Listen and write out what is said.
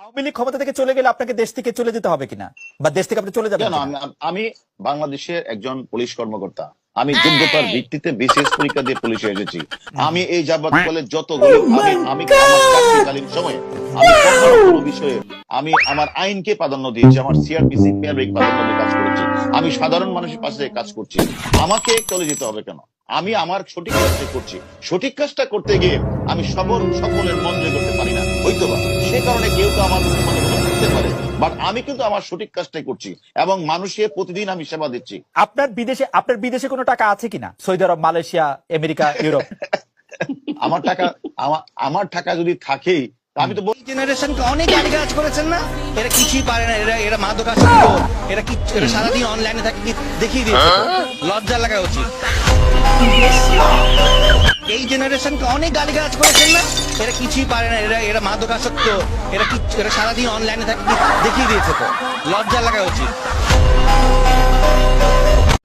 আওয়ামী লীগ ক্ষমতা থেকে চলে গেলে আপনাকে দেশ থেকে চলে যেতে হবে কিনা, বা দেশ থেকে আপনি চলে যাবেন কেন? কিনা? আমি বাংলাদেশের একজন পুলিশ কর্মকর্তা। আমি যোগ্যতার ভিত্তিতে বিশেষ পরীক্ষা দিয়ে পুলিশে এসেছি। আমি এই যাবৎকালে যতগুলো আমি আমার চাকরিকালীন সময়ে আমি কখনো কোনো বিষয়ে আমি আমার আইনকে প্রাধান্য দিয়েছি, আমার সিআরপিসি প্রাধান্য দিয়ে কাজ করেছি। আমি সাধারণ মানুষের পাশে থেকে কাজ করছি। আমাকে চলে যেতে হবে কেন? আমি আমার সঠিক কাজটা করছি। সঠিক কাজটা করতে গিয়ে আমি সকলের মন জয় করতে পারি না, হয়তো বা সে কারণে কেউ তো আমার মনে করতে পারে, বাট আমি কিন্তু আমার সঠিক কাজটাই করছি এবং মানুষের প্রতিদিন আমি সেবা দিচ্ছি। আপনার বিদেশে কোনো টাকা আছে কিনা? সৌদি আরব, মালয়েশিয়া, আমেরিকা, ইউরোপ? আমার টাকা যদি থাকেই আমি তো জেনারেশনকে অনেক গালিগালাজ করেছেন না, এরা কিছুই পারে না, এরা মাদকাসক্ত, এরা সারাদিন অনলাইনে থাকে, দেখিয়ে দিয়েছে। লজ্জা লাগা উচিত। এই জেনারেশনকে অনেক গালিগালাজ করেছেন না, এরা কিছুই পারে না, এরা মাদকাসক্ত, এরা সারাদিন অনলাইনে থাকে, দেখিয়ে দিয়েছে। তো লজ্জা লাগা উচিত।